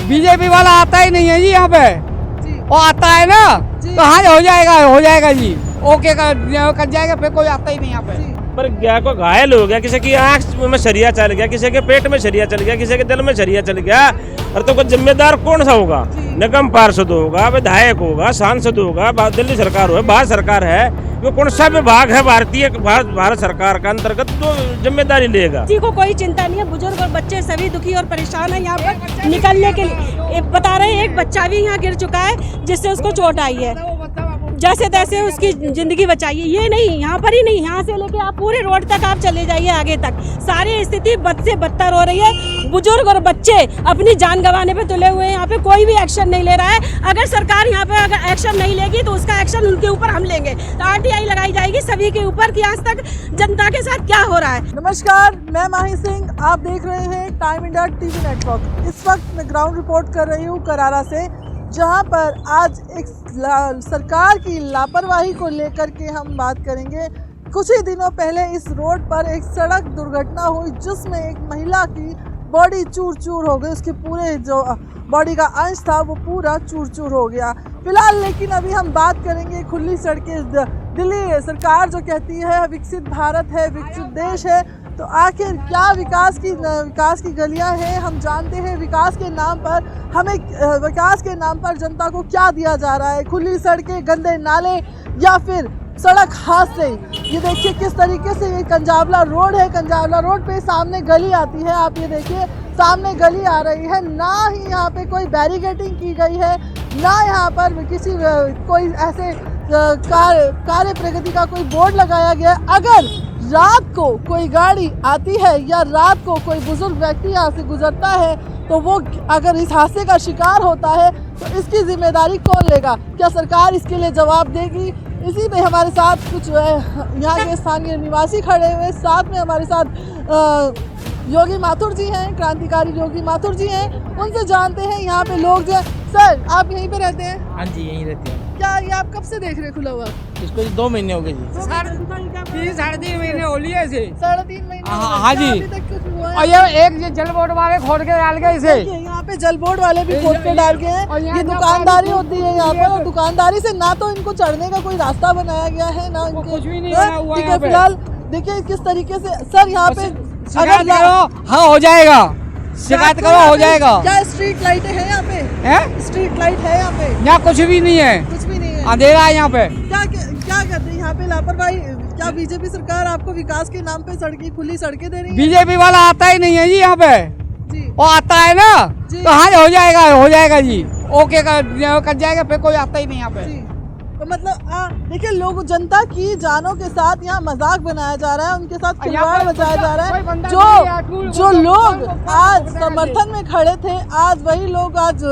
BJP वाला आता ही नहीं है जी यहाँ पे। वो आता है ना तो हाँ हो जाएगा जी, ओके कर जाएगा, फिर कोई आता ही नहीं यहाँ पे। पर क्या को घायल हो गया, किसी की आँख में सरिया चल गया, किसी के पेट में सरिया चल गया, किसी के दिल में सरिया चल गया, और तो कोई जिम्मेदार कौन सा होगा? निगम पार्षद होगा, विधायक होगा, सांसद होगा, दिल्ली सरकार होगा, भारत सरकार है, वो कौन सा विभाग है भारत सरकार का अंतर्गत तो जिम्मेदारी लेगा? किसी को कोई चिंता नहीं है, बुजुर्ग और बच्चे सभी दुखी और परेशान है यहाँ पर निकलने के लिए। बता रहे हैं एक बच्चा भी यहाँ गिर चुका है जिससे उसको चोट आई है, जैसे तैसे उसकी जिंदगी बचाइए। ये नहीं, यहाँ पर ही नहीं, यहाँ से लेके आप पूरे रोड तक आप चले जाइए आगे तक, सारी स्थिति बद से बदतर हो रही है। बुजुर्ग और बच्चे अपनी जान गंवाने पे तुले हुए हैं, यहाँ पे कोई भी एक्शन नहीं ले रहा है। अगर सरकार यहाँ पे अगर एक्शन नहीं लेगी तो उसका एक्शन उनके ऊपर हम लेंगे, तो RTI लगाई जाएगी सभी के ऊपर कि आज तक जनता के साथ क्या हो रहा है। नमस्कार, मैं माही सिंह, आप देख रहे हैं टाइम इंडिया टीवी नेटवर्क। इस वक्त मैं ग्राउंड रिपोर्ट कर रही हूँ करारा से, जहां पर आज एक सरकार की लापरवाही को लेकर के हम बात करेंगे। कुछ ही दिनों पहले इस रोड पर एक सड़क दुर्घटना हुई जिसमें एक महिला की बॉडी चूर चूर हो गई, उसके पूरे जो बॉडी का अंश था वो पूरा चूर चूर हो गया। फिलहाल लेकिन अभी हम बात करेंगे खुली सड़कें। दिल्ली सरकार जो कहती है विकसित भारत है, विकसित देश है, तो आखिर क्या विकास की गलियां हैं? हम जानते हैं विकास के नाम पर विकास के नाम पर जनता को क्या दिया जा रहा है? खुली सड़कें, गंदे नाले या फिर सड़क हादसे। ये देखिए किस तरीके से ये कंजावला रोड है। कंजावला रोड पे सामने गली आती है, आप ये देखिए सामने गली आ रही है, ना ही यहाँ पे कोई बैरिकेडिंग की गई है, ना यहाँ पर कोई ऐसे कार्य प्रगति का कोई बोर्ड लगाया गया। अगर रात को कोई गाड़ी आती है या रात को कोई बुजुर्ग व्यक्ति यहाँ से गुजरता है तो वो अगर इस हादसे का शिकार होता है तो इसकी जिम्मेदारी कौन लेगा? क्या सरकार इसके लिए जवाब देगी? इसी पे हमारे साथ कुछ यहाँ के स्थानीय निवासी खड़े हुए, साथ में हमारे साथ योगी माथुर जी हैं, क्रांतिकारी योगी माथुर जी हैं, उनसे जानते हैं यहाँ पे लोग जो। सर, आप यहीं पे रहते हैं? हाँ जी, यहीं रहते हैं। क्या ये आप कब से देख रहे खुला हुआ? इसको 2 महीने हो गए जी। 3-3.5 महीने हो लिए इसे। 3.5 महीने? हाँ जी। अभी तक कुछ हुआ है? और ये जल बोर्ड वाले खोद के डाल गए इसे। यहाँ पे जल बोर्ड वाले भी खोद के डाल गए हैं। ये दुकानदारी होती है यहाँ पर, और दुकानदारी से ना तो इनको चढ़ने का कोई रास्ता बनाया गया है, ना कुछ भी नहीं बना हुआ है। फिलहाल देखिए किस तरीके से। सर यहाँ पे शिकायत करो, हाँ हो जाएगा, शिकायत करो हो जाएगा। क्या स्ट्रीट लाइटें हैं यहाँ पे? हैं? स्ट्रीट लाइट है यहाँ पे? यहाँ कुछ भी नहीं है, कुछ भी नहीं है, अंधेरा है यहाँ पे। क्या करते हैं यहाँ पे? लापरवाही। क्या बीजेपी सरकार आपको विकास के नाम पे खुली सड़कें दे रही है? बीजेपी वाला आता ही नहीं है जी यहाँ पे जी। वो आता है ना तो हाँ हो जाएगा जी, ओके कर जाएगा, फिर कोई आता ही नहीं यहाँ पे। तो मतलब देखिए लोग, जनता की जानों के साथ यहाँ मजाक बनाया जा रहा है, उनके साथ खिलवाड़ मचाया जा रहा है। जो लोग आज समर्थन में खड़े थे, आज वही लोग आज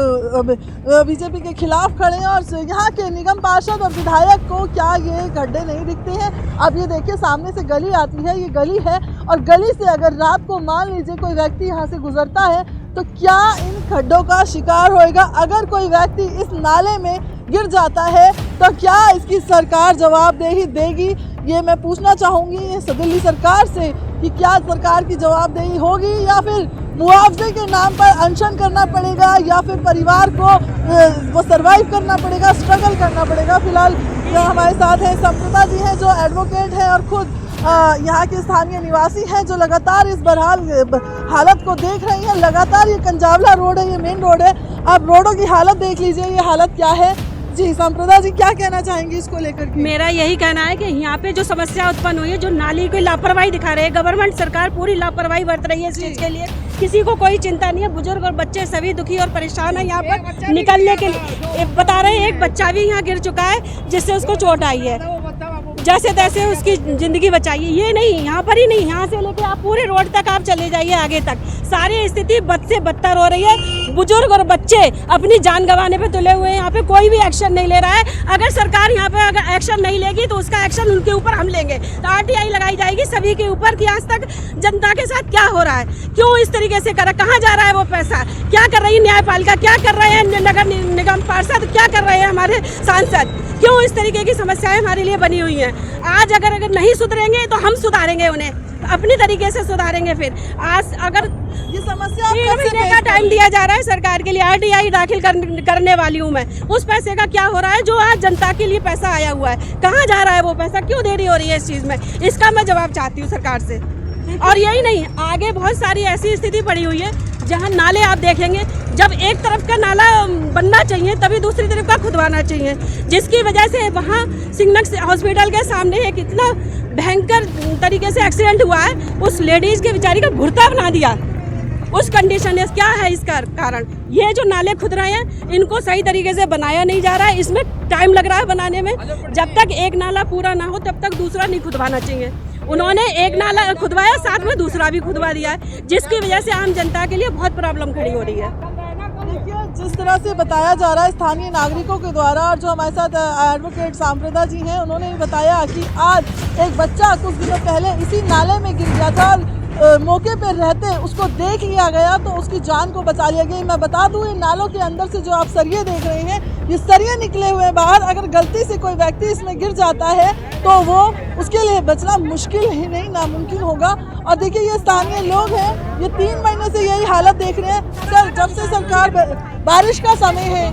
बीजेपी के खिलाफ खड़े हैं। और यहाँ के निगम पार्षद और विधायक को क्या ये गड्ढे नहीं दिखते हैं? अब ये देखिए सामने से गली आती है, ये गली है, और गली से अगर रात को मान लीजिए कोई व्यक्ति यहाँ से गुजरता है तो क्या इन खड्डों का शिकार होएगा? अगर कोई व्यक्ति इस नाले में गिर जाता है तो क्या इसकी सरकार जवाबदेही देगी? ये मैं पूछना चाहूँगी दिल्ली सरकार से कि क्या सरकार की जवाबदेही होगी, या फिर मुआवजे के नाम पर अनशन करना पड़ेगा, या फिर परिवार को वो सर्वाइव करना पड़ेगा, स्ट्रगल करना पड़ेगा। फिलहाल हमारे साथ हैं संप्रदा जी हैं जो एडवोकेट हैं और खुद यहाँ के स्थानीय निवासी हैं, जो लगातार इस बहरहाल हालत को देख रही हैं। लगातार ये कंजावला रोड है, ये मेन रोड है, आप रोडों की हालत देख लीजिए, ये हालत क्या है। जी संप्रदा जी, क्या कहना चाहेंगी इसको लेकर के? मेरा यही कहना है कि यहाँ पे जो समस्या उत्पन्न हुई है, जो नाली की लापरवाही दिखा रहे हैं, गवर्नमेंट सरकार पूरी लापरवाही बरत रही है इस चीज के लिए। किसी को कोई चिंता नहीं है, बुजुर्ग और बच्चे सभी दुखी और परेशान है यहाँ पर निकलने के लिए। बता रहे हैं एक बच्चा भी यहाँ गिर चुका है जिससे उसको चोट आई है, जैसे तैसे उसकी जिंदगी बचाइए। ये नहीं, यहाँ पर ही नहीं, यहाँ से लेके आप पूरे रोड तक आप चले जाइए आगे तक, सारी स्थिति बद से बदतर हो रही है। बुजुर्ग और बच्चे अपनी जान गंवाने पे तुले हुए हैं, यहाँ पे कोई भी एक्शन नहीं ले रहा है। अगर सरकार यहाँ पे अगर एक्शन नहीं लेगी तो उसका एक्शन उनके ऊपर हम लेंगे, तो RTI लगाई जाएगी सभी के ऊपर कि आज तक जनता के साथ क्या हो रहा है, क्यों इस तरीके से कर, कहाँ जा रहा है वो पैसा, क्या कर रही है न्यायपालिका, क्या कर रहे हैं नगर निगम पार्षद, क्या कर रहे हैं हमारे सांसद, क्यों इस तरीके की समस्याएं हमारे लिए बनी हुई हैं। आज अगर नहीं सुधरेंगे तो हम सुधारेंगे उन्हें, अपनी तरीके से सुधारेंगे। फिर आज अगर ये समस्या 3 महीने का टाइम दिया जा रहा है सरकार के लिए, RTI दाखिल करने वाली हूँ मैं, उस पैसे का क्या हो रहा है जो आज जनता के लिए पैसा आया हुआ है, कहाँ जा रहा है वो पैसा, क्यों देरी हो रही है इस चीज़ में, इसका मैं जवाब चाहती हूँ सरकार से। और यही नहीं, आगे बहुत सारी ऐसी स्थिति पड़ी हुई है जहाँ नाले आप देखेंगे, जब एक तरफ का नाला बनना चाहिए तभी दूसरी तरफ का खुदवाना चाहिए, जिसकी वजह से वहाँ सिग्नक हॉस्पिटल के सामने एक इतना भयंकर तरीके से एक्सीडेंट हुआ है, उस लेडीज के बेचारी का भुर्ता बना दिया। उस कंडीशन है, क्या है इसका कारण? ये जो नाले खुद रहे हैं इनको सही तरीके से बनाया नहीं जा रहा है, इसमें टाइम लग रहा है बनाने में। जब तक एक नाला पूरा ना हो तब तक दूसरा नहीं खुदवाना चाहिए। उन्होंने एक नाला खुदवाया, साथ में दूसरा भी खुदवा दिया है, जिसकी वजह से आम जनता के लिए बहुत प्रॉब्लम खड़ी हो रही है। देखिए, जिस तरह से बताया जा रहा है स्थानीय नागरिकों के द्वारा, और जो हमारे साथ एडवोकेट सांप्रदा जी हैं, उन्होंने भी बताया कि आज एक बच्चा कुछ दिनों पहले इसी नाले में गिर गया था और मौके पर रहते उसको देख लिया गया तो उसकी जान को बचा लिया गया। मैं बता दूं, इन नालों के अंदर से जो आप सरिये देख रहे हैं, ये सरिये निकले हुए बाहर। अगर गलती से कोई व्यक्ति इसमें गिर जाता है तो वो उसके लिए बचना मुश्किल ही नहीं, नामुमकिन होगा। और देखिए, ये स्थानीय लोग हैं, ये 3 महीने से यही हालत देख रहे हैं। सर, जब से सरकार, बारिश का समय है,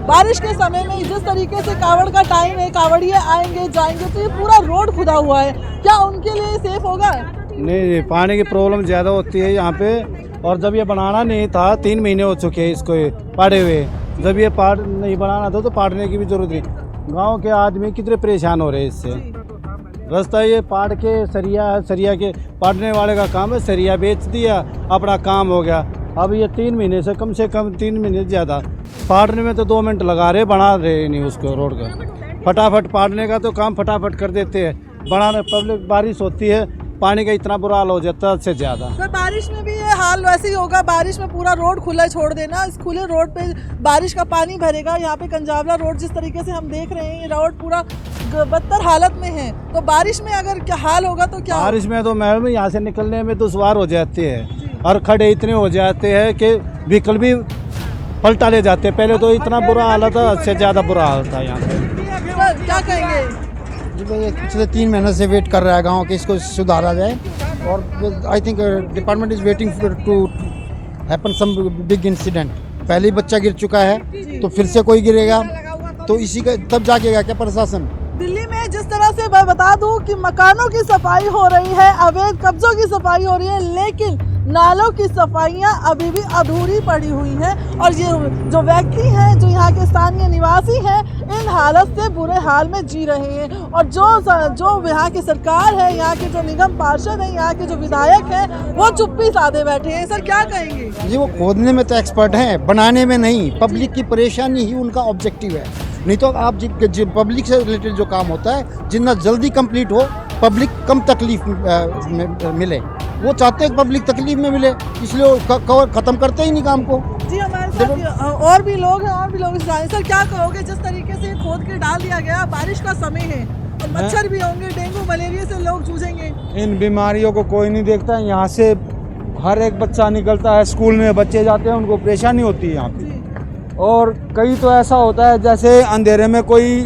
बारिश के समय में जिस तरीके से कावड़ का टाइम है, कावड़िए आएंगे जाएंगे, तो ये पूरा रोड खुदा हुआ है, क्या उनके लिए सेफ होगा? नहीं, पानी की प्रॉब्लम ज़्यादा होती है यहाँ पे। और जब ये बनाना नहीं था, 3 महीने हो चुके हैं इसको पाड़े हुए। जब ये पाड़ नहीं बनाना था तो पाड़ने की भी जरूरत नहीं। गांव के आदमी कितने परेशान हो रहे हैं इससे। रास्ता ये पाड़ के सरिया के पाड़ने वाले का काम है, सरिया बेच दिया, अपना काम हो गया। अब ये 3 महीने से कम 3 महीने ज़्यादा पाड़ने में तो 2 मिनट लगा रहे, बना रहे नहीं उसको रोड का। फटाफट पाड़ने का तो काम फटाफट कर देते हैं, बनाने पब्लिक बारिश होती है, पानी का इतना बुरा हाल हो जाता है, से ज़्यादा। सर, बारिश में भी ये हाल वैसे ही होगा। बारिश में पूरा रोड खुला छोड़ देना, इस खुले रोड पे बारिश का पानी भरेगा। यहाँ पे कंजावला रोड जिस तरीके से हम देख रहे हैं, ये रोड पूरा बदतर हालत में है। तो बारिश में अगर क्या हाल होगा तो क्या? बारिश में तो मैडम यहाँ से निकलने में तो सवार हो जाते हैं और खड़े इतने हो जाते हैं कि व्हीकल भी पलटा ले जाते हैं। पहले तो इतना बुरा हालत था, इससे ज़्यादा बुरा हाल था यहाँ पे। सर, क्या कहेंगे? जी भाई, पिछले 3 महीने से वेट कर रहा है गांव कि इसको सुधारा जाए, और I think department is waiting to happen some big incident. पहले ही बच्चा गिर चुका है तो फिर से कोई गिरेगा, तो इसी का तब जागेगा क्या प्रशासन? दिल्ली में जिस तरह से मैं बता दूं कि मकानों की सफाई हो रही है, अवैध कब्जों की सफाई हो रही है, लेकिन नालों की सफाइयां अभी भी अधूरी पड़ी हुई हैं। और ये जो व्यक्ति हैं, जो यहाँ के स्थानीय निवासी हैं, इन हालत से बुरे हाल में जी रहे हैं। और जो यहाँ की सरकार है, यहाँ के जो निगम पार्षद हैं, यहाँ के जो विधायक हैं, वो चुप्पी साधे बैठे हैं। सर, क्या कहेंगे? जी, वो खोदने में तो एक्सपर्ट हैं, बनाने में नहीं। पब्लिक की परेशानी ही उनका ऑब्जेक्टिव है। नहीं तो आप पब्लिक से रिलेटेड जो काम होता है, जितना जल्दी कंप्लीट हो, पब्लिक कम तकलीफ में मिले, वो चाहते हैं पब्लिक तकलीफ में मिले, इसलिए वो खत्म करते ही नहीं काम को। जी, हमारे साथ और भी लोग हैं, सर क्या कहोगे? जिस तरीके से खोद के डाल दिया गया, बारिश का समय है और मच्छर भी होंगे, डेंगू मलेरिया से लोग जूझेंगे। इन बीमारियों को कोई नहीं देखता है। यहाँ से हर एक बच्चा निकलता है, स्कूल में बच्चे जाते हैं, उनको परेशानी होती है यहाँ पे। और कई तो ऐसा होता है जैसे अंधेरे में कोई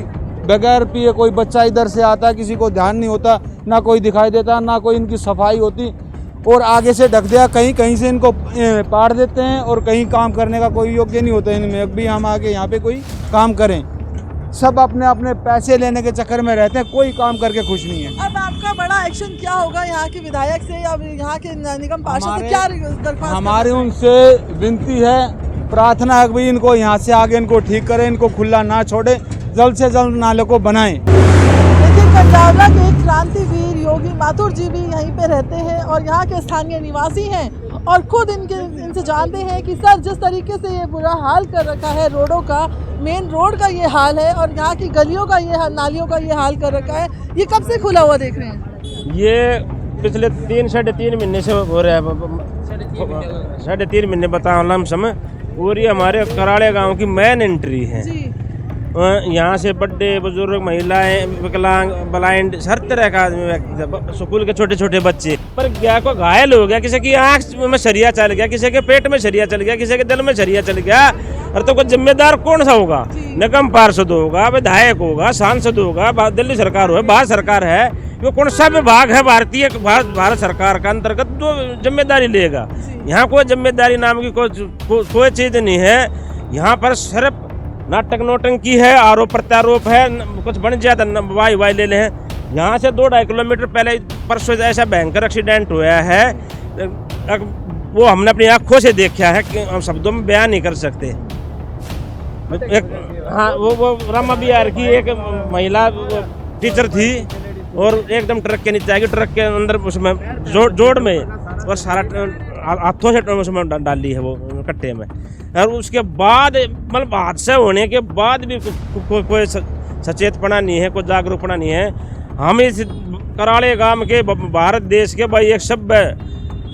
बगैर पिए कोई बच्चा इधर से आता है, किसी को ध्यान नहीं होता, ना कोई दिखाई देता, ना कोई इनकी सफाई होती, और आगे से ढक दिया, कहीं से इनको पाड़ देते हैं, और कहीं काम करने का कोई योग्य नहीं होता इनमें भी हम आगे यहाँ पे कोई काम करें। सब अपने अपने पैसे लेने के चक्कर में रहते हैं, कोई काम करके खुश नहीं है। अब आपका बड़ा एक्शन क्या होगा यहाँ के विधायक से या यहाँ के निगम पार्षद से? क्या दरख्वास्त? हमारी उनसे विनती है, प्रार्थना है कि इनको यहाँ से आगे इनको ठीक करें, इनको खुला ना छोड़े, जल्द से जल्द नाले को बनाएं। देखिए, कंजावला के एक क्रांतिवीर योगी माथुर जी भी यहीं पे रहते हैं और यहाँ के स्थानीय निवासी हैं, और खुद इनसे जानते हैं कि सर, जिस तरीके से ये बुरा हाल कर रखा है रोडों का, मेन रोड का ये हाल है, और यहाँ की गलियों का ये हाल, नालियों का ये हाल कर रखा है। ये कब से खुला हुआ देख रहे हैं? ये पिछले 3-3.5 महीने से हो रहा है, 3.5 महीने बता लमसम। और ये हमारे कराड़े गांव की मेन एंट्री है। यहाँ से बड़े बुजुर्ग, महिलाएं, विकलांग, ब्लाइंड, हर तरह का आदमी, स्कूल के छोटे छोटे बच्चे। पर क्या को घायल हो गया, किसी की आँख में सरिया चल गया, किसी के पेट में सरिया चल गया, किसी के दिल में सरिया चल गया, और तो कोई जिम्मेदार कौन सा होगा? निगम पार्षद होगा, विधायक होगा, सांसद होगा, दिल्ली सरकार हो, भारत सरकार है, वो कौन सा विभाग है भारत सरकार का अंतर्गत जो जिम्मेदारी लेगा? यहाँ कोई जिम्मेदारी नाम की कोई चीज नहीं है। यहाँ पर सिर्फ नाटक नोटंकी है, आरोप प्रत्यारोप है, कुछ बन जाता वाई ले लें। यहाँ से 2-2.5 किलोमीटर पहले परसों ऐसा भयंकर एक्सीडेंट हुआ है, वो हमने अपनी आंखों से देखा है कि हम शब्दों में बयान नहीं कर सकते। हाँ, वो रामा बिहार की एक महिला टीचर थी और एकदम ट्रक के नीचे आएगी, ट्रक के अंदर उसमें जोड़ में और सारा हाथों से उसमें डाली है वो कट्टे में। और उसके बाद मतलब हादसा होने के बाद भी कोई सचेतपना नहीं है, कोई जागरूकपना नहीं है। हम इस कराड़े गांव के भारत देश के भाई एक सभ्य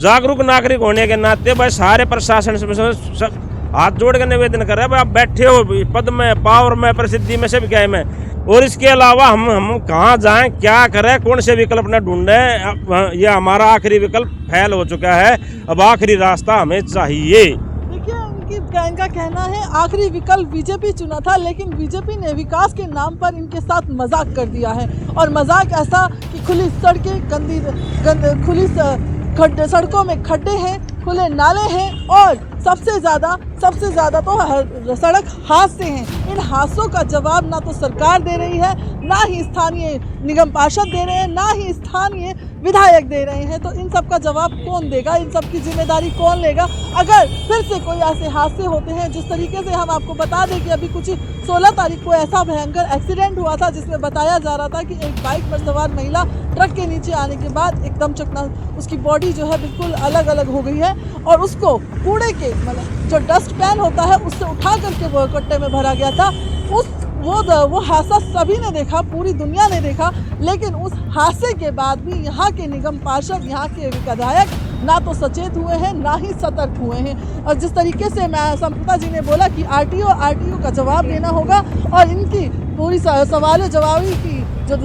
जागरूक नागरिक होने के नाते भाई सारे प्रशासन से हाथ जोड़ कर निवेदन कर रहे हैं भाई आप बैठे हो पद में, पावर में, प्रसिद्धि में, सब क्या में, और इसके अलावा हम कहाँ जाएं, क्या करें, कौन से विकल्प न ढूंढें, ये हमारा आखिरी विकल्प फैल हो चुका है। अब आखिरी रास्ता हमें चाहिए। देखिए इनका कहना है आखिरी विकल्प बीजेपी चुना था, लेकिन बीजेपी ने विकास के नाम पर इनके साथ मजाक कर दिया है। और मजाक ऐसा कि खुली सड़कें खुली सड़कों में खड्डे हैं, खुले नाले हैं और सबसे ज़्यादा तो सड़क हादसे हैं। इन हादसों का जवाब ना तो सरकार दे रही है, ना ही स्थानीय निगम पार्षद दे रहे हैं, ना ही स्थानीय विधायक दे रहे हैं। तो इन सब का जवाब कौन देगा, इन सब की जिम्मेदारी कौन लेगा अगर फिर से कोई ऐसे हादसे होते हैं? जिस तरीके से हम आपको बता दें कि अभी कुछ 16 तारीख को ऐसा भयंकर एक्सीडेंट हुआ था जिसमें बताया जा रहा था कि एक बाइक पर सवार महिला ट्रक के नीचे आने के बाद एकदम उसकी बॉडी जो है बिल्कुल अलग अलग हो गई है और उसको कूड़े के मतलब जो डस्ट पैन होता है उससे उठा करके वो कट्टे में भरा गया था। वो हादसा सभी ने देखा, पूरी दुनिया ने देखा, लेकिन उस हादसे के बाद भी यहाँ के निगम पार्षद, यहाँ के विधायक ना तो सचेत हुए हैं, ना ही सतर्क हुए हैं। और जिस तरीके से मैं संप्रदा जी ने बोला कि आरटीओ का जवाब देना होगा और इनकी पूरी सवाल जवाबी की जो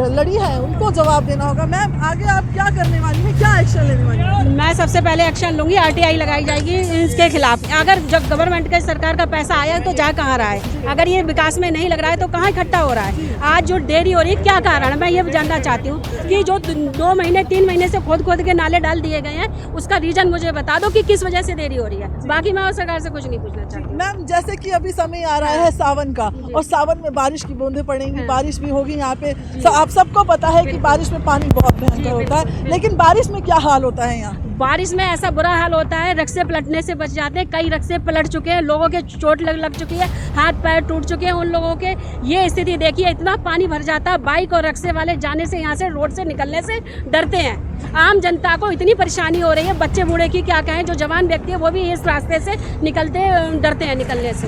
लड़ी है उनको जवाब देना होगा। मैम आगे आप क्या करने वाली हैं, क्या एक्शन लेने वाली हैं? मैं सबसे पहले एक्शन लूंगी, आरटीआई लगाई जाएगी इसके खिलाफ। अगर जब गवर्नमेंट का सरकार का पैसा आया तो जा कहाँ रहा है? अगर ये विकास में नहीं लग रहा है तो कहाँ इकट्ठा हो रहा है? आज जो देरी हो रही है क्या कारण है? मैं ये जानना चाहती हूँ कि जो 2 महीने 3 महीने से खोद के नाले डाल दिए गए हैं उसका रीजन मुझे बता दो कि किस वजह से देरी हो रही है। बाकी मैं सरकार से कुछ नहीं पूछना चाहती। मैम जैसे कि अभी समय आ रहा है सावन का और सावन में बारिश की बूंदें पड़ेंगी, बारिश भी होगी यहाँ पे। आप सबको पता है कि बारिश में पानी बहुत भयंकर होता है, लेकिन बारिश में क्या हाल होता है यहाँ? बारिश में ऐसा बुरा हाल होता है, रक्शे पलटने से बच जाते हैं। कई रक्शे पलट चुके हैं, लोगों के चोट लग चुकी है, हाथ पैर टूट चुके हैं उन लोगों के। ये स्थिति देखिए, इतना पानी भर जाता है, बाइक और रक्शे वाले जाने से, यहाँ से रोड से निकलने से डरते हैं। आम जनता को इतनी परेशानी हो रही है, बच्चे बूढ़े की क्या कहें, जो जवान व्यक्ति है वो भी इस रास्ते से डरते हैं निकलने से।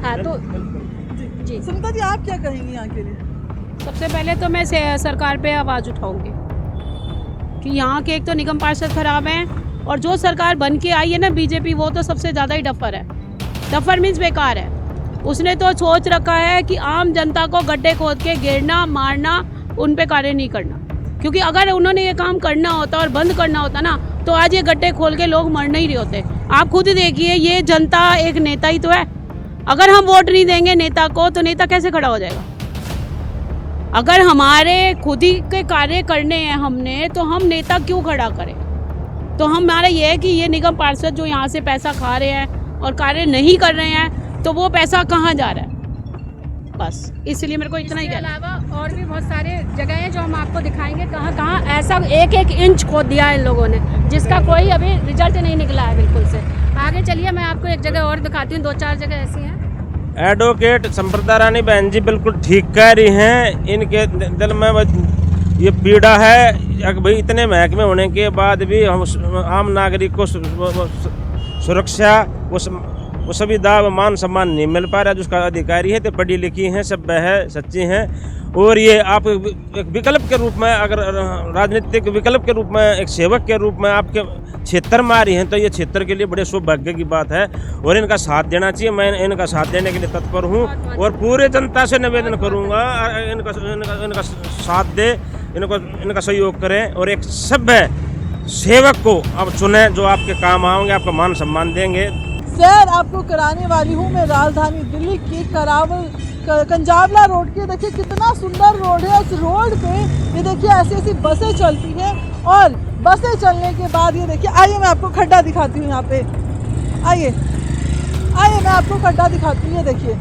हाँ तो जी सुनीता जी आप क्या कहेंगी यहाँ के लिए? सबसे पहले तो मैं सरकार पे आवाज़ उठाऊंगी कि यहाँ के एक तो निगम पार्षद खराब हैं और जो सरकार बन के आई है ना बीजेपी, वो तो सबसे ज़्यादा ही डफर है। डफर मीन्स बेकार है। उसने तो सोच रखा है कि आम जनता को गड्ढे खोद के गिरना मारना, उन पे कार्य नहीं करना। क्योंकि अगर उन्होंने ये काम करना होता और बंद करना होता ना तो आज ये गड्ढे खोल के लोग मर नहीं रहे होते। आप खुद देखिए, ये जनता एक नेता ही तो है। अगर हम वोट नहीं देंगे नेता को तो नेता कैसे खड़ा हो जाएगा? अगर हमारे खुद ही के कार्य करने हैं हमने, तो हम नेता क्यों खड़ा करें? तो हमारा ये है कि ये निगम पार्षद जो यहाँ से पैसा खा रहे हैं और कार्य नहीं कर रहे हैं, तो वो पैसा कहाँ जा रहा है? बस इसलिए मेरे को इतना ही कहना है। अलावा और भी बहुत सारे जगह हैं जो हम आपको दिखाएंगे, कहाँ ऐसा 1-1 इंच खोद दिया है इन लोगों ने, जिसका कोई अभी रिजल्ट नहीं निकला है बिल्कुल से। आगे चलिए, मैं आपको एक जगह और दिखाती हूँ, 2-4 जगह ऐसी हैं। एडवोकेट संप्रदा रानी बहन जी बिल्कुल ठीक कह रही हैं। इनके दिल में ये पीड़ा है कि भाई इतने महकमे होने के बाद भी हम आम नागरिक को सुरक्षा, वो सुविधा, मान सम्मान नहीं मिल पा रहा। जिसका अधिकारी है तो पढ़ी लिखी हैं, सभ्य है, सच्ची हैं। और ये आप एक विकल्प के रूप में, अगर राजनीतिक विकल्प के रूप में, एक सेवक के रूप में आपके क्षेत्र में आ रही हैं तो ये क्षेत्र के लिए बड़े सौभाग्य की बात है और इनका साथ देना चाहिए। मैं इनका साथ देने के लिए तत्पर हूँ और पूरे जनता से निवेदन करूँगा इनका साथ दे, इनका सहयोग करें और एक सभ्य सेवक को अब चुनें जो आपके काम आओगे, आपका मान सम्मान देंगे। सैर आपको कराने वाली हूँ मैं राजधानी दिल्ली की कंजावला रोड की। देखिए कितना सुंदर रोड है। उस रोड पे ये देखिए ऐसी ऐसी बसें चलती हैं और बसें चलने के बाद ये देखिए, आइए मैं आपको खड्डा दिखाती हूँ। यहाँ पे आइए मैं आपको खड्डा दिखाती हूँ। ये देखिए,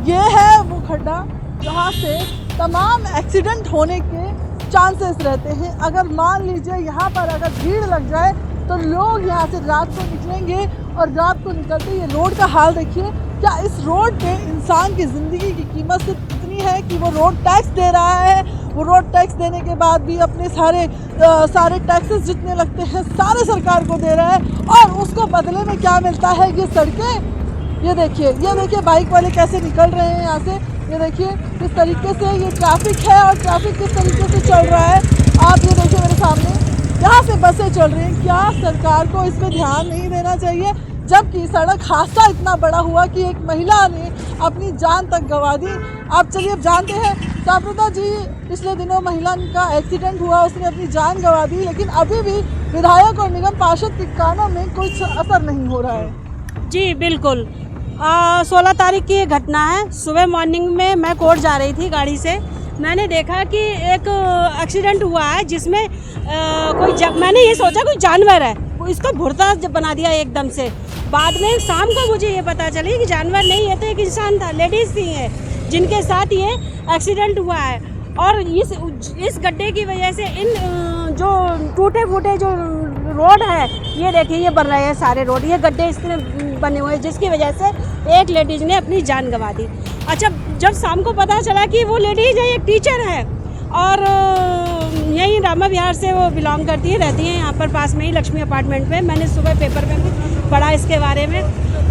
ये है वो खड्डा जहाँ से तमाम एक्सीडेंट होने के चांसेस रहते हैं। अगर मान लीजिए यहाँ पर अगर भीड़ लग जाए तो लोग यहाँ से रात को निकलेंगे और रात को निकलते ये रोड का हाल देखिए। क्या इस रोड पे इंसान की ज़िंदगी की कीमत सिर्फ इतनी है कि वो रोड टैक्स दे रहा है, वो रोड टैक्स देने के बाद भी अपने सारे टैक्सेस जितने लगते हैं सारे सरकार को दे रहा है और उसको बदले में क्या मिलता है? ये सड़कें। ये देखिए बाइक वाले कैसे निकल रहे हैं यहाँ से। ये देखिए किस तरीके से ये ट्रैफिक है और ट्रैफिक किस तरीके से चल रहा है। आप ये देखिए मेरे सामने यहाँ से बसें चल रही हैं। क्या सरकार को इस पर ध्यान नहीं देना चाहिए? जबकि सड़क हादसा इतना बड़ा हुआ कि एक महिला ने अपनी जान तक गंवा दी। आप चलिए अब जानते हैं, साप्रता जी पिछले दिनों महिला का एक्सीडेंट हुआ, उसने अपनी जान गंवा दी, लेकिन अभी भी विधायक और निगम पार्षद के कानों में कुछ असर नहीं हो रहा है। जी बिल्कुल। 16 तारीख की घटना है। सुबह मॉर्निंग में मैं कोर्ट जा रही थी गाड़ी से, मैंने देखा कि एक एक्सीडेंट हुआ है जिसमें मैंने ये सोचा कोई जानवर है, इसको भुरता बना दिया एकदम से। बाद में शाम को मुझे ये पता चली कि जानवर नहीं है तो एक इंसान था, लेडीज़ थी है जिनके साथ ये एक्सीडेंट हुआ है। और इस गड्ढे की वजह से इन जो टूटे फूटे जो रोड है, ये देखिए ये बन रहे हैं सारे रोड, ये गड्ढे इस तरह बने हुए हैं जिसकी वजह से एक लेडीज़ ने अपनी जान गंवा दी। अच्छा, जब शाम को पता चला कि वो लेडीज़ है एक टीचर है और यहीं रामा विहार से वो बिलोंग करती है, रहती है यहाँ पर पास में ही लक्ष्मी अपार्टमेंट में। मैंने सुबह पेपर में भी पढ़ा इसके बारे में।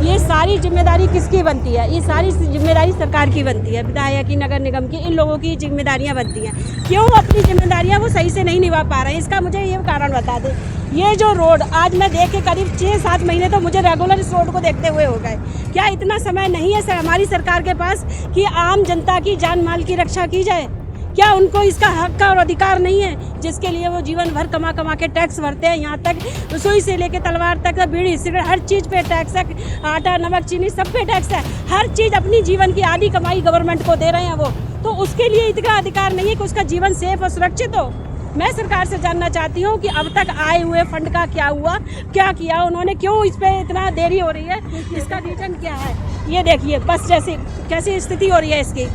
ये सारी जिम्मेदारी किसकी बनती है? ये सारी जिम्मेदारी सरकार की बनती है, विधायक की, नगर निगम की, इन लोगों की जिम्मेदारियाँ बनती हैं। क्यों अपनी जिम्मेदारियाँ वो सही से नहीं निभा पा रहे हैं? इसका मुझे ये कारण बता दें। ये जो रोड आज मैं देख के करीब 6-7 महीने तो मुझे रेगुलर इस रोड को देखते हुए हो गए। क्या इतना समय नहीं है सर हमारी सरकार के पास कि आम जनता की जान माल की रक्षा की जाए? क्या उनको इसका हक और अधिकार नहीं है जिसके लिए वो जीवन भर कमा के टैक्स भरते हैं? यहाँ तक रसोई से लेके तलवार तक, बीड़ी सिगरेट, हर चीज़ पे टैक्स है, आटा नमक चीनी सब पे टैक्स है। हर चीज़ अपनी जीवन की आधी कमाई गवर्नमेंट को दे रहे हैं वो, तो उसके लिए इतना अधिकार नहीं है कि उसका जीवन सेफ और सुरक्षित हो। मैं सरकार से जानना चाहती हूँ कि अब तक आए हुए फंड का क्या हुआ, क्या किया उन्होंने, क्यों इस पे इतना देरी हो रही है, इसका रीजन क्या है? ये देखिए बस जैसी कैसी स्थिति हो रही है इसकी।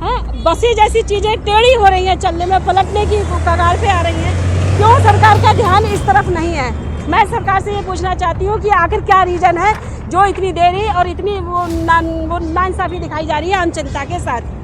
हाँ, बसें जैसी चीज़ें टेढ़ी हो रही हैं, चलने में पलटने की कगार पे आ रही हैं। क्यों सरकार का ध्यान इस तरफ नहीं है? मैं सरकार से ये पूछना चाहती हूँ कि आखिर क्या रीज़न है जो इतनी देरी और इतनी वो नाइंसाफ़ी दिखाई जा रही है आम जनता के साथ।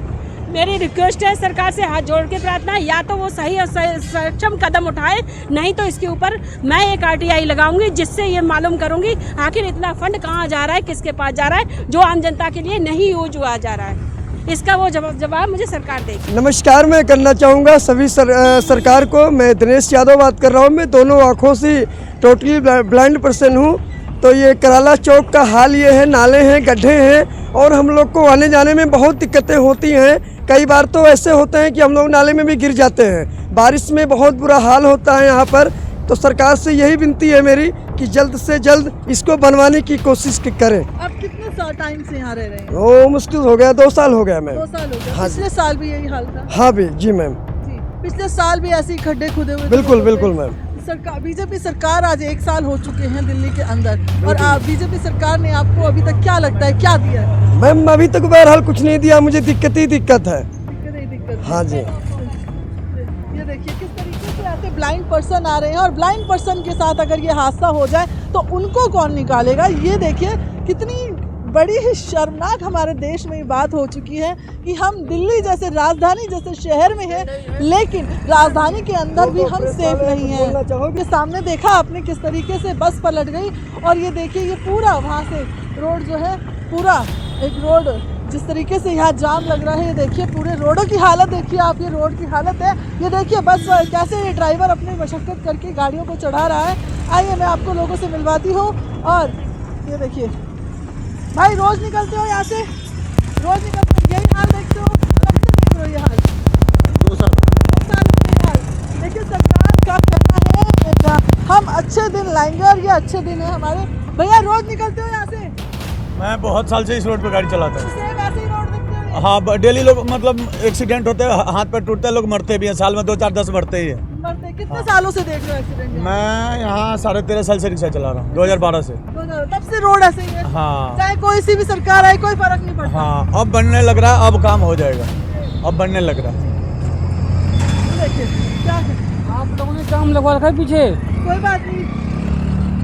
मेरी रिक्वेस्ट है सरकार से हाथ जोड़ के प्रार्थना, या तो वो सही और सक्षम कदम उठाए, नहीं तो इसके ऊपर मैं एक RTI लगाऊंगी जिससे ये मालूम करूंगी आखिर इतना फंड कहाँ जा रहा है, किसके पास जा रहा है, जो आम जनता के लिए नहीं यूज हुआ जा रहा है। इसका वो जवाब मुझे सरकार देगी। नमस्कार, मैं करना चाहूँगा सभी सरकार को। मैं दिनेश यादव बात कर रहा हूँ। मैं दोनों आँखों से टोटली ब्लाइंड पर्सन हूँ। तो ये कराला चौक का हाल ये है, नाले हैं, गड्ढे हैं और हम लोग को आने जाने में बहुत दिक्कतें होती हैं। कई बार तो ऐसे होते हैं कि हम लोग नाले में भी गिर जाते हैं। बारिश में बहुत बुरा हाल होता है यहाँ पर। तो सरकार से यही विनती है मेरी कि जल्द से जल्द इसको बनवाने की कोशिश करें। अब कितने टाइम से यहाँ रह रहे हैं? वो मुश्किल हो गया, 2 साल हो गया मैम। 2 साल हो गया। हाँ, पिछले साल भी यही हाल था? हाँ भी जी मैम, पिछले साल भी ऐसे ही खड्डे खुदे हुए? बिल्कुल बिल्कुल मैम। सरकार, बीजेपी सरकार आज 1 साल हो चुके हैं दिल्ली के अंदर, और बीजेपी सरकार ने आपको अभी तक क्या लगता है क्या दिया है? मैम अभी तक बहरहाल कुछ नहीं दिया, मुझे दिक्कत ही दिक्कत है। दिक्कत। हाँ जी, ये देखिए किस तरीके से ऐसे ब्लाइंड पर्सन आ रहे हैं, और ब्लाइंड पर्सन के साथ अगर ये हादसा हो जाए तो उनको कौन निकालेगा? ये देखिए कितनी बड़ी ही शर्मनाक हमारे देश में ये बात हो चुकी है कि हम दिल्ली जैसे राजधानी जैसे शहर में हैं, लेकिन राजधानी के अंदर भी हम सेफ नहीं हैं। ये सामने देखा आपने किस तरीके से बस पलट गई, और ये देखिए ये पूरा वहाँ से रोड जो है, पूरा एक रोड जिस तरीके से यहाँ जाम लग रहा है। ये देखिए पूरे रोडों की हालत देखिए आप, ये रोड की हालत है। ये देखिए बस कैसे ये ड्राइवर अपनी मशक्कत करके गाड़ियों को चढ़ा रहा है। आइए मैं आपको लोगों से मिलवाती हूँ। और ये देखिए भाई, रोज निकलते हो यहाँ से? रोज निकलते हो, यही हाल देखते हो? कब से देख रहे हो ये हाल? 2 साल। 2 साल में हाल। देखिए सरकार का कहना है हम अच्छे दिन लाएंगे और ये अच्छे दिन है हमारे। भैया रोज निकलते हो यहाँ से? मैं बहुत साल से इस रोड पे गाड़ी चलाता हूँ। सेम ऐसे ही रोड दिखते हैं? हाँ, डेली लोग मतलब एक्सीडेंट होते हैं, हाथ पैर टूटते हैं, लोग मरते भी हैं, साल में 2 4 10 मरते ही है। मरते कितने सालों से देख रहे हो एक्सीडेंट? मैं यहाँ 13.5 साल से रिक्शा चला रहा हूँ, 2012 से। तब से रोड ऐसे ही है? हाँ चाहे कोई सी भी सरकार आए कोई फर्क नहीं पड़ता। हाँ, अब बनने लग रहा है, अब काम हो जाएगा, अब बनने लग रहा है। देखिए क्या है, आप लोगों ने जाम लगवा रखा है पीछे। कोई बात नहीं,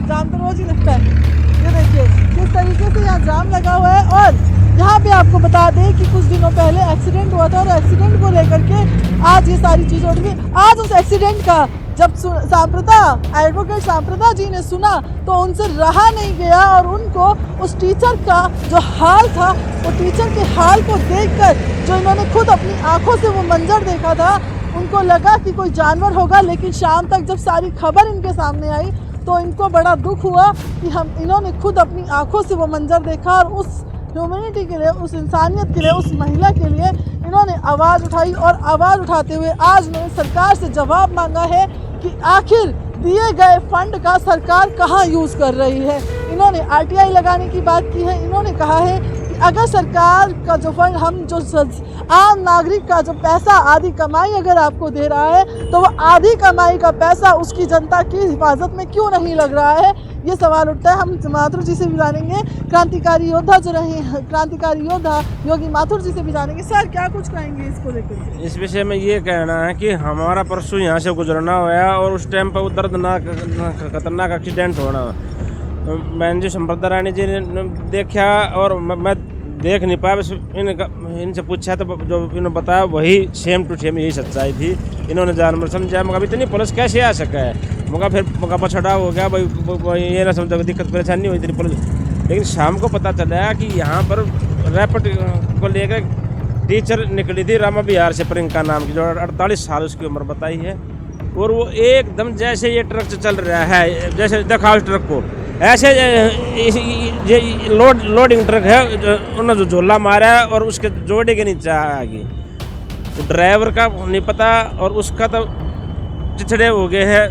जाम तो रोज ही लगता है। ये देखिए किस तरीके से यहाँ जाम लगा हुआ है। और यहाँ पे आपको बता दें कि कुछ दिनों पहले एक्सीडेंट हुआ था और एक्सीडेंट को लेकर के आज ये सारी चीज़ हो रही है। आज उस एक्सीडेंट का जब सांप्रता एडवोकेट सांप्रता जी ने सुना तो उनसे रहा नहीं गया और उनको उस टीचर का जो हाल था, वो टीचर के हाल को देखकर जो इन्होंने खुद अपनी आंखों से वो मंजर देखा था, उनको लगा कि कोई जानवर होगा। लेकिन शाम तक जब सारी खबर इनके सामने आई तो इनको बड़ा दुख हुआ कि इन्होंने खुद अपनी आंखों से वो मंजर देखा और उस ह्यूमैनिटी के लिए, उस इंसानियत के लिए, उस महिला के लिए इन्होंने आवाज़ उठाई। और आवाज़ उठाते हुए आज उन्होंने सरकार से जवाब मांगा है कि आखिर दिए गए फंड का सरकार कहाँ यूज़ कर रही है। इन्होंने आरटीआई लगाने की बात की है। इन्होंने कहा है कि अगर सरकार का जो फंड, हम जो आम नागरिक का जो पैसा आधी कमाई अगर आपको दे रहा है तो वो आधी कमाई का पैसा उसकी जनता की हिफाजत में क्यों नहीं लग रहा है, ये सवाल उठता है। हम माथुर जी से भी जानेंगे, क्रांतिकारी योद्धा जो रहे हैं, क्रांतिकारी योद्धा योगी माथुर जी से भी जानेंगे। सर क्या कुछ कहेंगे इसको लेकर? इस विषय में ये कहना है कि हमारा परसों यहाँ से गुजरना हुआ और उस टाइम पर दर्दनाक खतरनाक एक्सीडेंट होना। मैंने जो संप्रदा रानी जी ने देखा और मैं देख नहीं पाया, बस इनसे पूछा तो जो इन्होंने बताया वही सेम टू सेम यही सच्चाई थी। इन्होंने जानवर समझा, मगर इतनी पुलिस कैसे आ सका है, मगर फिर मगर पछड़ाव हो गया भाई, ये ना समझा दिक्कत परेशानी हुई इतनी पुलिस। लेकिन शाम को पता चला कि यहाँ पर रैपिड को लेकर टीचर निकली थी रामा बिहार से, प्रियंका नाम की, जो 48 साल उसकी उम्र बताई है। और वो एकदम जैसे ये ट्रक चल रहा है, जैसे दिखाओ ट्रक को, ऐसे ये लोडिंग ट्रक है, उन्होंने जो झोला मारा है और उसके जोड़े के नीचे आगे तो ड्राइवर का नहीं पता और उसका तो चिथड़े हो गए हैं,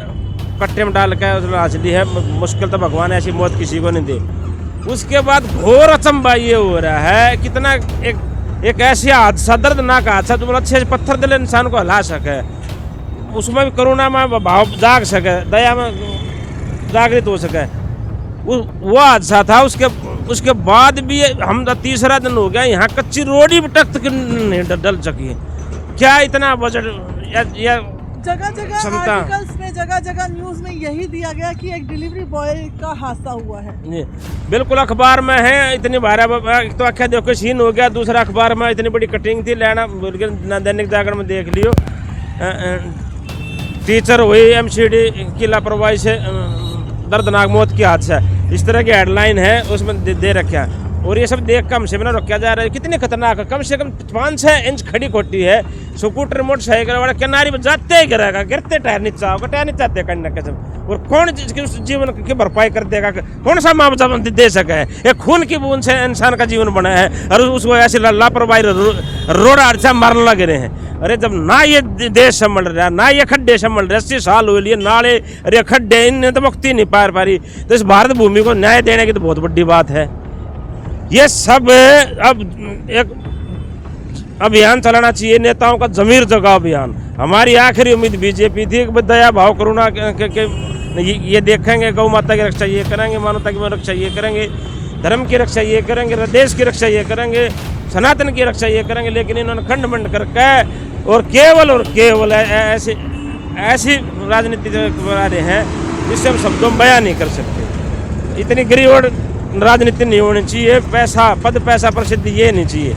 कट्टे में डाल के उसने हासिली है। मुश्किल तो भगवान ऐसी मौत किसी को नहीं दे। उसके बाद घोर अचंभा ये हो रहा है, कितना एक ऐसी हादसा, दर्दनाक हादसा जो अच्छे से पत्थर दिल इंसान को हिला सके, उसमें भी करुणा में भाव जाग सके, दया में जागृत हो सके, वो हादसा था। उसके बाद भी हम तीसरा दिन हो गया, यहाँ कच्ची रोड ही तक नहीं डल सकी है। क्या इतना बजट या जगह जगह आर्टिकल्स में, जगह जगह न्यूज़ में यही दिया गया कि एक डिलीवरी बॉय का हादसा हुआ है। बिल्कुल अखबार में है, इतनी भारी तो आख्या देखो सीन हो गया। दूसरा अखबार में इतनी बड़ी कटिंग थी, लेना दैनिक जागरण में देख लियो, टीचर हुई एमसीडी की लापरवाही से दर्दनाक मौत की हादसा, इस तरह की हेडलाइन है उसमें दे रखा। और ये सब देख कर हमसे ना रोका जा रहा है। कितनी खतरनाक है, कम से कम 5-6 इंच खड़ी खोटी है, स्कूटर मोटरसाइकिल वाला किनारे में जाते ही गिरेगा, गिरते टायर नीचे होगा, टायर नीचे आते कहीं कसम। और कौन उस जीवन की भरपाई कर देगा, कौन सा मुआवजा दे सका है? एक खून की बूंद से इंसान का जीवन बना है और उसको ऐसे लापरवाही रोड हादसा मारने लगे रहे हैं। अरे जब ना ये देश संभल रहा, ना ये खड्डे संभल रहे, 80 साल हो लिए नाले, अरे खड्डे, इनने तो मुक्ति नहीं पा रही। तो इस भारत भूमि को न्याय देने की तो बहुत बड़ी बात है। ये सब अब एक अभियान चलाना चाहिए, नेताओं का जमीर जगाओ अभियान। हमारी आखिरी उम्मीद बीजेपी थी कि दया भाव करुणा के ये देखेंगे, गौ माता की रक्षा ये करेंगे, मानवता की रक्षा ये करेंगे, धर्म की रक्षा ये करेंगे, देश की रक्षा ये करेंगे, सनातन की रक्षा ये करेंगे। लेकिन इन्होंने खंड मंड करके और केवल ऐसी राजनीति बना रहे हैं जिससे हम शब्दों में बयान नहीं कर सकते। इतनी गरीब राजनीति नहीं होनी चाहिए, पैसा पद पैसा प्रसिद्धि ये नहीं चाहिए।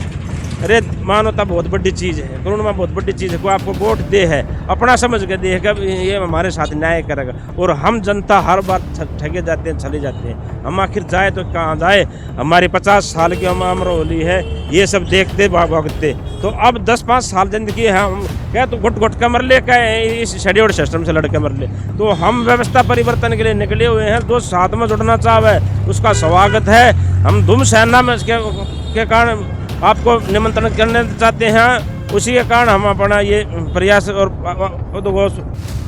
अरे मानवता बहुत बड़ी चीज़ है, करुणा बहुत बड़ी चीज़ है। कोई आपको वोट दे है, अपना समझ के देगा ये हमारे साथ न्याय करेगा। और हम जनता हर बार ठगे जाते हैं, चले जाते हैं। हम आखिर जाए तो कहाँ जाए? हमारी 50 साल की उम्र होली है, ये सब देखते भागते। तो अब 10-5 साल जिंदगी है, हम क्या तो घुट घुट के मर ले, क्या इस शेड्यूल्ड सिस्टम से लड़के मर ले। तो हम व्यवस्था परिवर्तन के लिए निकले हुए हैं। जो साथ में जुड़ना चाहे उसका स्वागत है। हम धूम सेना में के कारण आपको निमंत्रण करना चाहते हैं, उसी के कारण हम अपना ये प्रयास और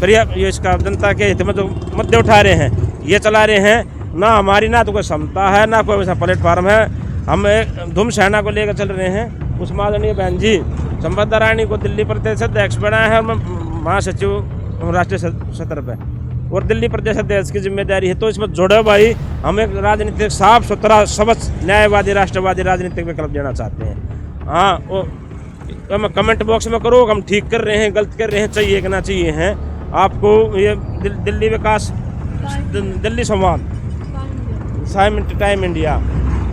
ये इसका जनता के हित में जो मुद्दे उठा रहे हैं, ये चला रहे हैं। ना हमारी ना तो कोई क्षमता है, ना कोई ऐसा प्लेटफार्म है। हम एक धूम सेना को लेकर चल रहे हैं। उस माननीय बहन जी संपदा रानी को दिल्ली प्रदेश अध्यक्ष बनाया है और मैं महासचिव हूँ राष्ट्रीय सत्र पे, और दिल्ली प्रदेश अध्यक्ष की जिम्मेदारी है। तो इसमें जुड़े भाई हम एक राजनीतिक साफ सुथरा स्वच्छ न्यायवादी राष्ट्रवादी राजनीतिक विकल्प देना चाहते हैं। हाँ, वो हम कमेंट बॉक्स में करो हम ठीक कर रहे हैं गलत कर रहे हैं, चाहिए कि ना चाहिए हैं आपको। ये दिल्ली विकास दिल्ली संवाद टाइम इंडिया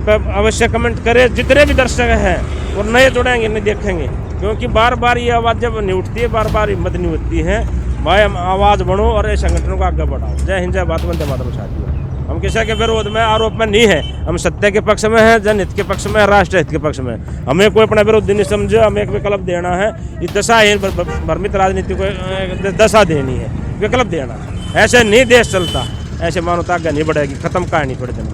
पर अवश्य कमेंट करें, जितने भी दर्शक हैं और नए जुड़ेंगे नहीं देखेंगे, क्योंकि बार बार ये आवाज़ जब नहीं उठती है, बार बार हिम्मत नहीं होती है भाई। हम आवाज़ बढ़ो और इस संगठनों को आगे बढ़ाओ। जय हिंद, जय भारत, वंदे मातरम साथियों। हम किसी के विरोध में आरोप में नहीं है, हम सत्य के पक्ष में हैं, जनहित के पक्ष में, राष्ट्र हित के पक्ष में। हमें कोई अपना विरोध नहीं समझे, हमें एक विकल्प देना है। ये दशाहीन भ्रमित राजनीति को दशा देनी है, विकल्प देना है। ऐसे नहीं देश चलता, ऐसे मानवता आगे नहीं बढ़ेगी, खत्म कहानी पड़ जाएगी।